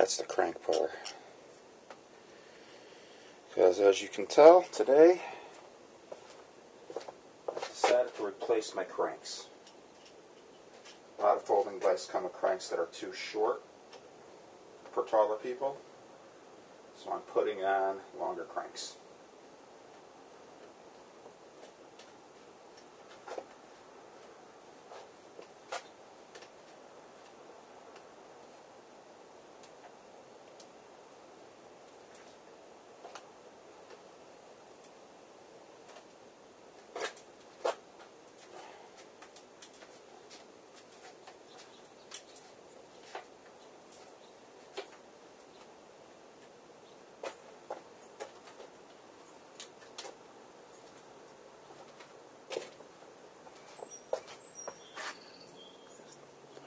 That's the crank puller. Because as you can tell, today I decided to replace my cranks. A lot of folding bikes come with cranks that are too short for taller people, so I'm putting on longer cranks.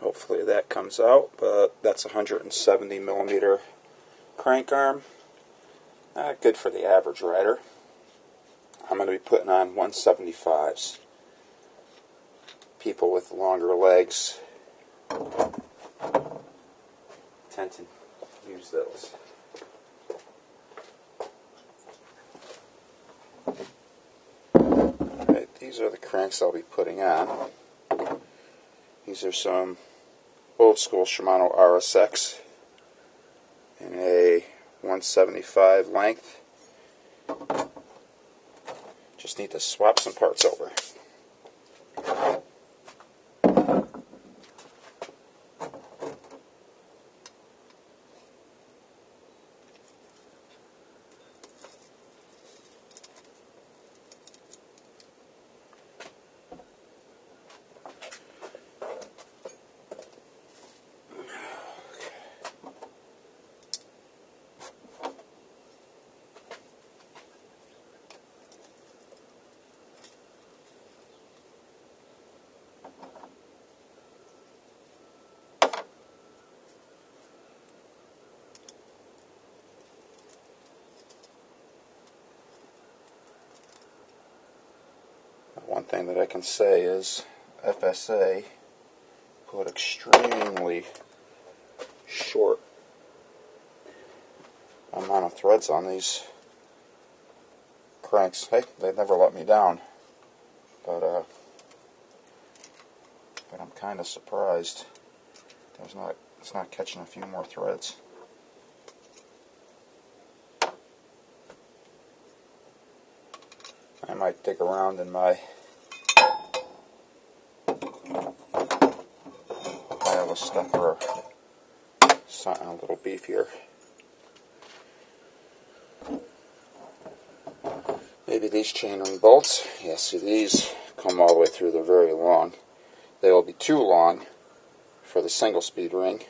Hopefully that comes out, but that's a 170 millimeter crank arm. Not good for the average rider. I'm going to be putting on 175s. People with longer legs tend to use those. Alright, these are the cranks I'll be putting on. These are some old school Shimano RSX in a 175 length. Just need to swap some parts over. One thing that I can say is FSA put extremely short amount of threads on these cranks. Hey, they never let me down, but I'm kind of surprised it's not catching a few more threads. I might dig around in my pile of stuff for something a little beefier. Maybe these chain ring bolts. Yeah, see, these come all the way through. They're very long. They will be too long for the single speed ring.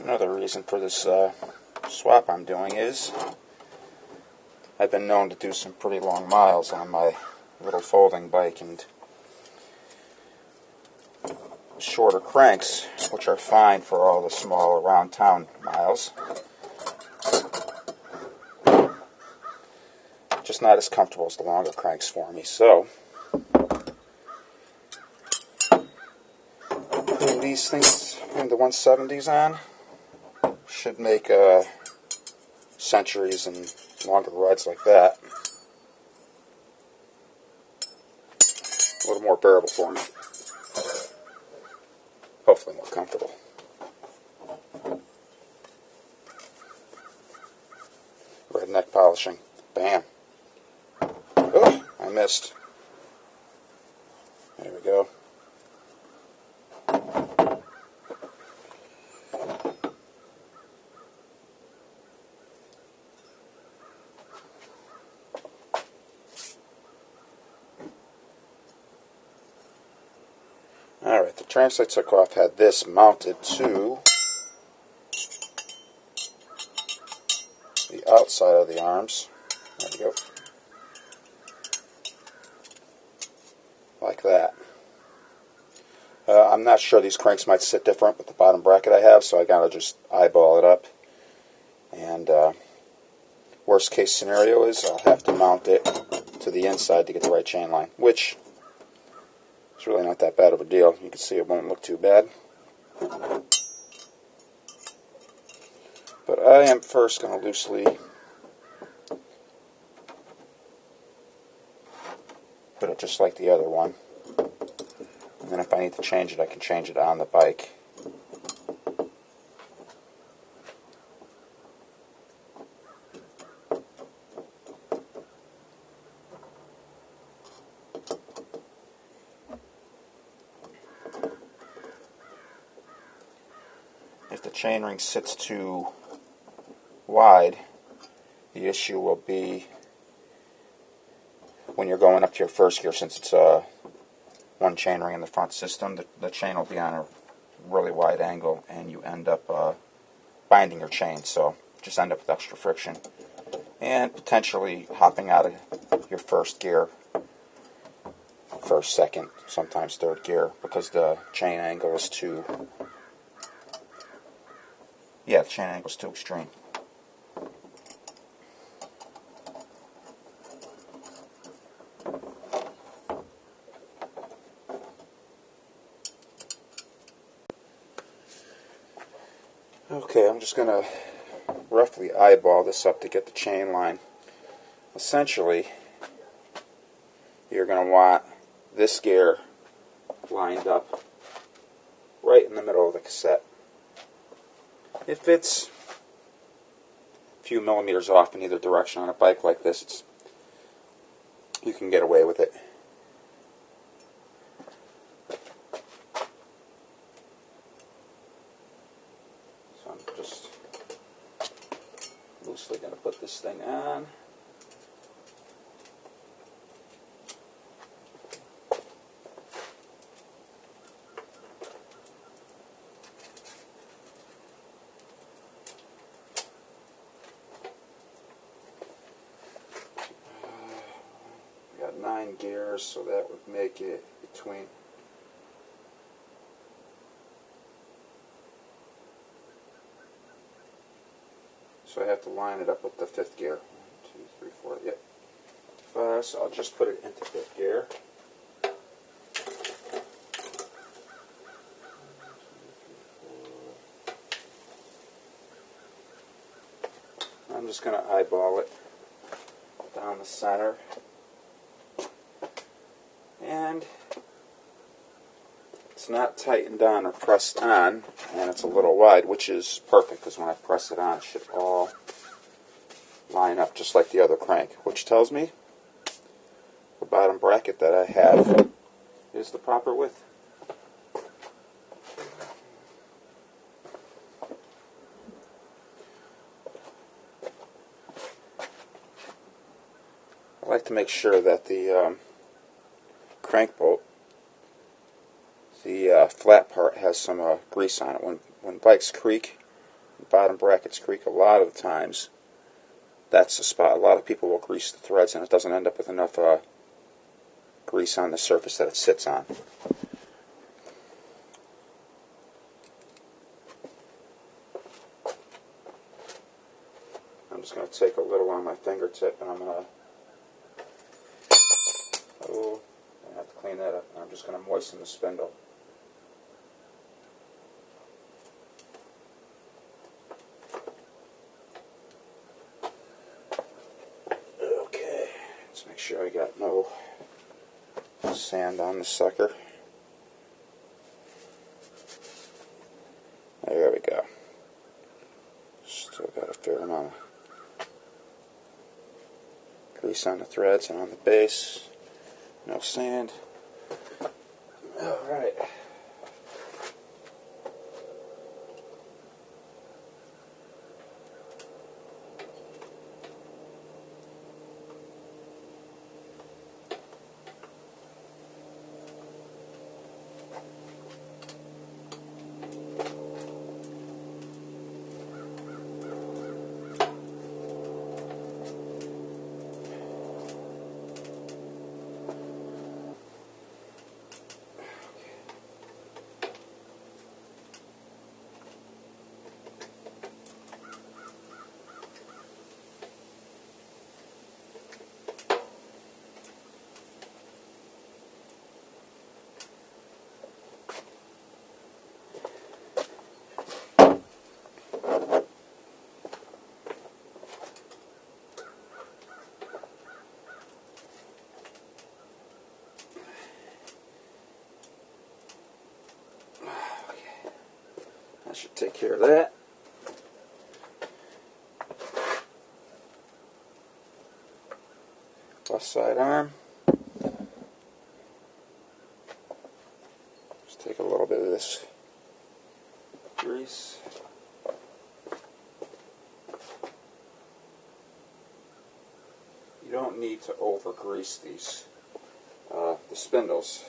Another reason for this swap I'm doing is I've been known to do some pretty long miles on my little folding bike, and shorter cranks, which are fine for all the small around town miles, just not as comfortable as the longer cranks for me. So putting these things in the 170s on should make centuries and longer rides like that a little more bearable for me. hopefully more comfortable. Redneck polishing. Bam. Oh, I missed. There we go. Alright, the tranks I took off had this mounted to the outside of the arms. There we go. Like that. I'm not sure, these cranks might sit different with the bottom bracket I have, so I gotta just eyeball it up. And worst case scenario is I'll have to mount it to the inside to get the right chain line, which is really not that bad of a deal. You can see it won't look too bad. But I am first going to loosely put it just like the other one. And then if I need to change it, I can change it on the bike. If the chainring sits too wide, the issue will be when you're going up to your first gear, since it's one chainring in the front system, the chain will be on a really wide angle and you end up binding your chain, so just end up with extra friction and potentially hopping out of your first gear, first, second, sometimes third gear, because the chain angle is too extreme. Okay, I'm just going to roughly eyeball this up to get the chain line. Essentially, you're going to want this gear lined up right in the middle of the cassette. If it's a few millimeters off in either direction on a bike like this, you can get away with it. So I'm just loosely going to put this thing on. Got 9 gears, so that would make it between. So I have to line it up with the 5th gear. 1, 2, 3, 4, yep. 5, so I'll just put it into 5th gear. I'm just going to eyeball it down the center. And it's not tightened on or pressed on, and it's a little wide, which is perfect, because when I press it on, it should all line up just like the other crank, which tells me the bottom bracket that I have is the proper width. I like to make sure that the crank bolt, the flat part, has some grease on it. When bikes creak, bottom brackets creak, a lot of the times that's the spot. A lot of people will grease the threads and it doesn't end up with enough grease on the surface that it sits on. I'm just going to take a little on my fingertip and I'm going to I have to clean that up. I'm just going to moisten the spindle. Okay, let's make sure I got no sand on the sucker. grease on the threads and on the base. No sand. Alright. That should take care of that. Left side arm. Just take a little bit of this grease. You don't need to over grease these the spindles.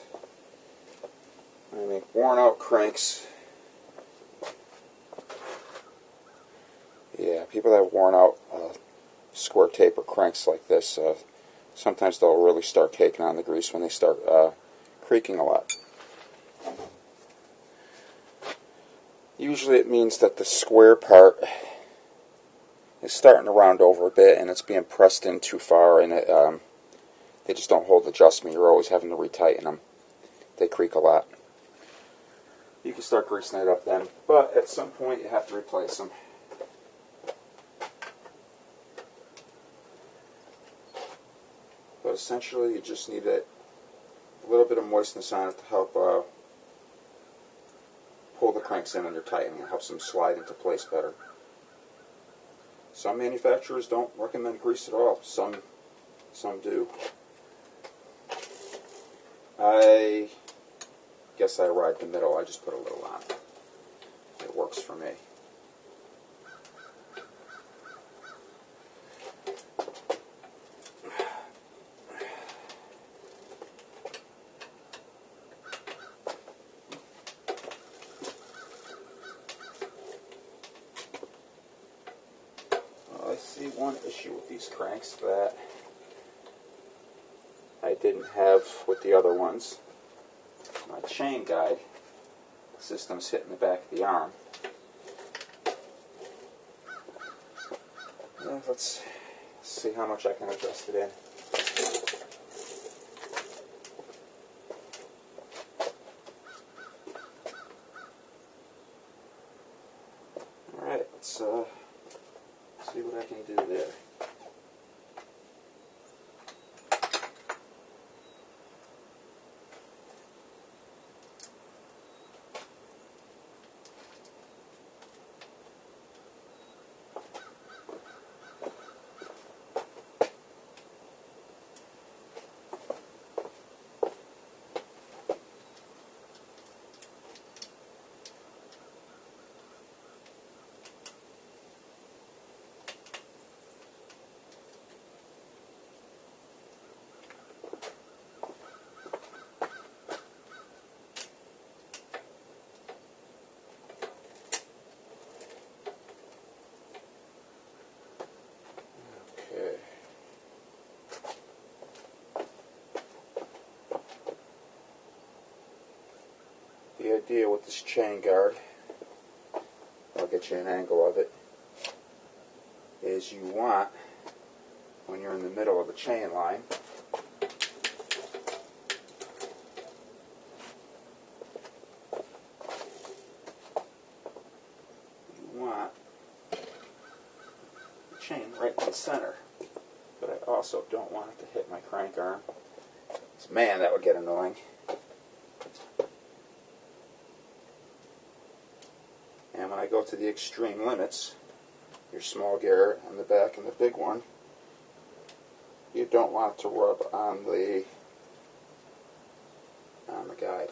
I mean, worn out cranks. Yeah, people that have worn out square taper cranks like this, sometimes they'll really start caking on the grease when they start creaking a lot. Usually it means that the square part is starting to round over a bit and it's being pressed in too far, and they just don't hold adjustment. You're always having to retighten them. They creak a lot. You can start greasing it up then, but at some point you have to replace them. But essentially you just need a little bit of moistness on it to help pull the cranks in when you're tightening. It helps them slide into place better. Some manufacturers don't recommend grease at all. Some do. I guess I ride the middle. I just put a little on. It works for me. I see one issue with these cranks that I didn't have with the other ones. My chain guide system's hitting the back of the arm. Let's see how much I can adjust it in. Alright, let's see what I can do there. The idea with this chain guard, I'll get you an angle of it, is you want, when you're in the middle of a chain line, you want the chain right in the center, but I also don't want it to hit my crank arm. So, man, that would get annoying. And when I go to the extreme limits, your small gear on the back and the big one, you don't want it to rub on the guide.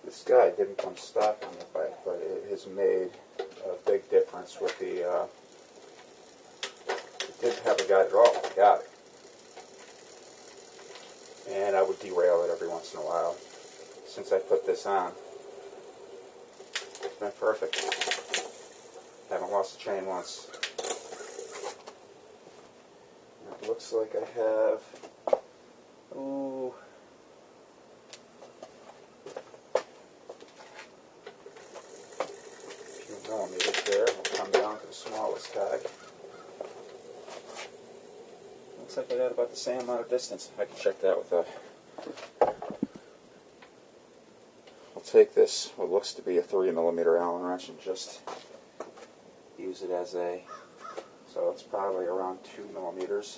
This guide didn't come stock on the bike, but it has made a big difference with the, it didn't have a guide at all, I got it. And I would derail it every once in a while. Since I put this on, it's been perfect. Haven't lost the chain once. It looks like I have, ooh, millimeters there. We'll come down to the smallest tag. Looks like I got about the same amount of distance. I can check that with a... I'll take this, what looks to be a 3mm Allen wrench, and just use it as a... So it's probably around 2mm.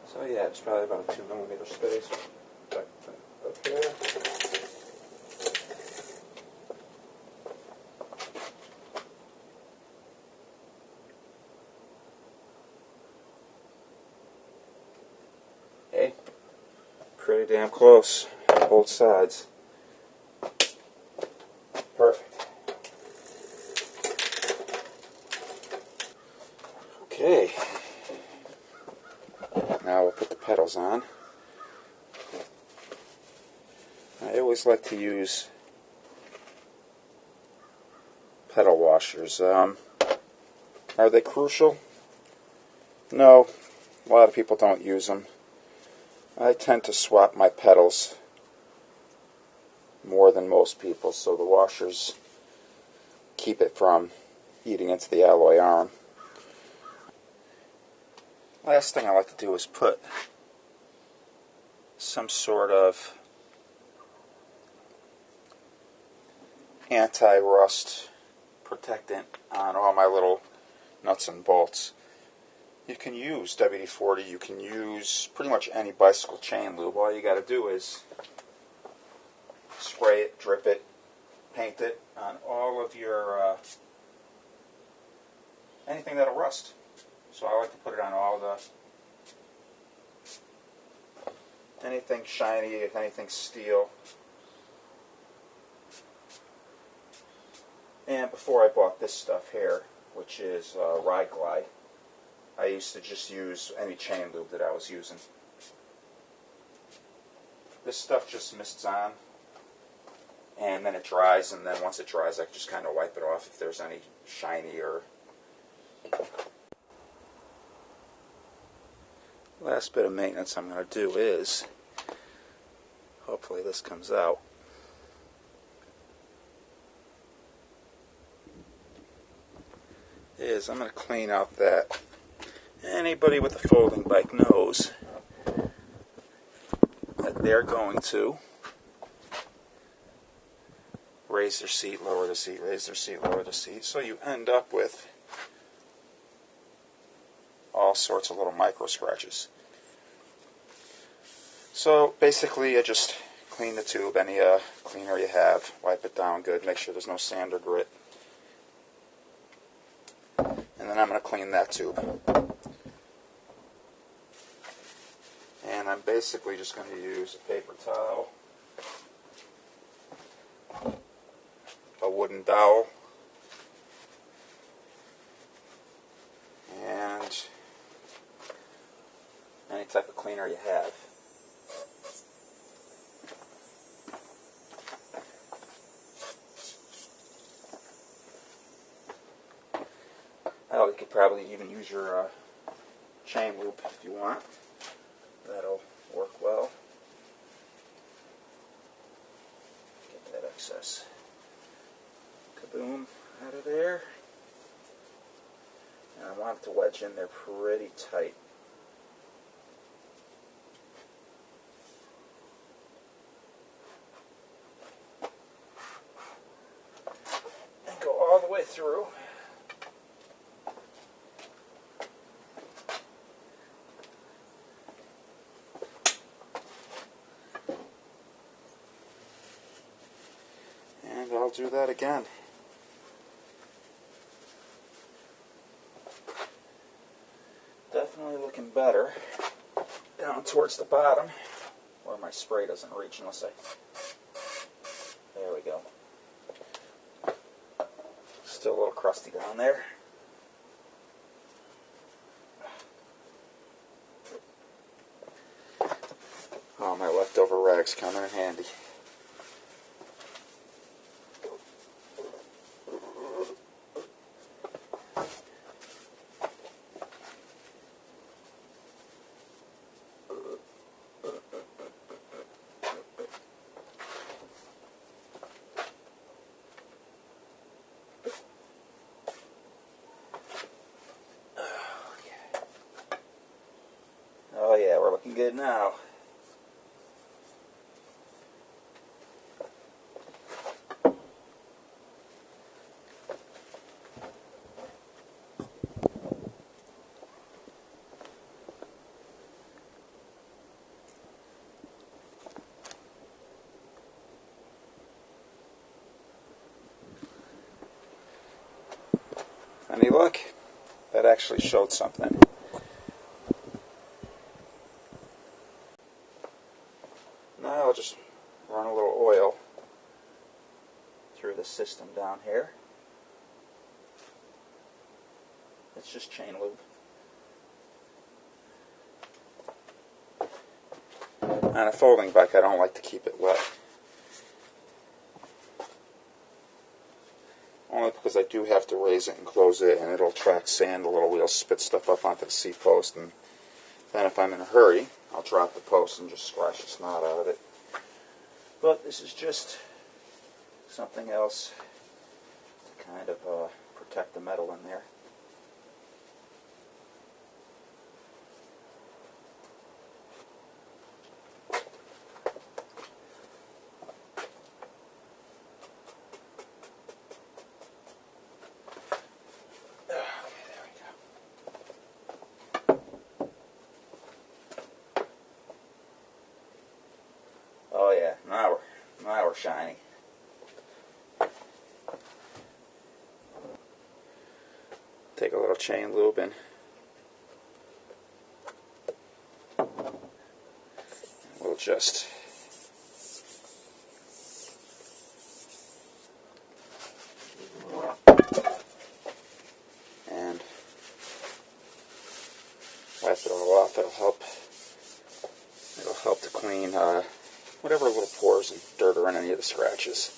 So yeah, it's probably about a 2mm space. Up there. Hey, pretty damn close on both sides. Perfect. Okay. Now we'll put the pedals on. I always like to use pedal washers. Are they crucial? No, a lot of people don't use them. I tend to swap my pedals more than most people, so the washers keep it from eating into the alloy arm. Last thing I like to do is put some sort of anti-rust protectant on all my little nuts and bolts. You can use WD-40, you can use pretty much any bicycle chain lube. All you got to do is spray it, drip it, paint it on all of your anything that'll rust. So I like to put it on all the anything shiny, anything steel. And before I bought this stuff here, which is Ride Glide, I used to just use any chain lube that I was using. This stuff just mists on, and then it dries, and then once it dries, I can just kind of wipe it off if there's any shiny or... Last bit of maintenance I'm going to do is, hopefully this comes out, is I'm going to clean out that. Anybody with a folding bike knows that they're going to raise their seat, lower the seat, raise their seat, lower the seat, so you end up with all sorts of little micro scratches. So basically, you just clean the tube, any cleaner you have, wipe it down good, make sure there's no sand or grit. And then I'm going to clean that tube. And I'm basically just going to use a paper towel, a wooden dowel, and any type of cleaner you have. Hell, you could probably even use your chain loop if you want. That'll work well. Get that excess kaboom out of there. And I want it to wedge in there pretty tight. through. And I'll do that again. Definitely looking better down towards the bottom where my spray doesn't reach unless I... There we go. Still a little crusty down there. Oh, my leftover rags coming in handy. Oh yeah, we're looking good now. Any luck? That actually showed something. Now I'll just run a little oil through the system down here. It's just chain lube. On a folding bike, I don't like to keep it wet. Only because I do have to raise it and close it, and it'll attract sand. The little wheels spit stuff up onto the seat post, and then if I'm in a hurry, I'll drop the post and just squash the snot out of it. But this is just something else to kind of protect the metal in there. Oh yeah, now we're shiny. Take a little chain lube and we'll just and wipe it all off. It'll help to clean whatever little pores and dirt are in any of the scratches.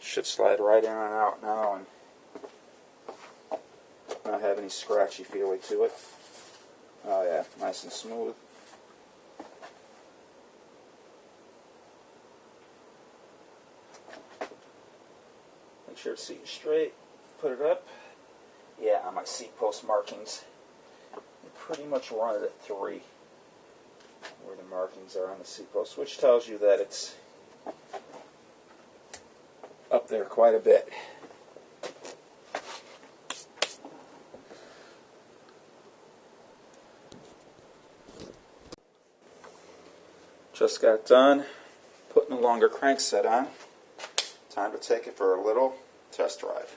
Should slide right in and out now and not have any scratchy feeling to it. Oh yeah, nice and smooth. Make sure the seat is straight. Put it up. Yeah, on my seat post markings, you pretty much run it at 3 where the markings are on the seat post, which tells you that it's up there quite a bit. Just got done putting a longer crank set on. Time to take it for a little test drive.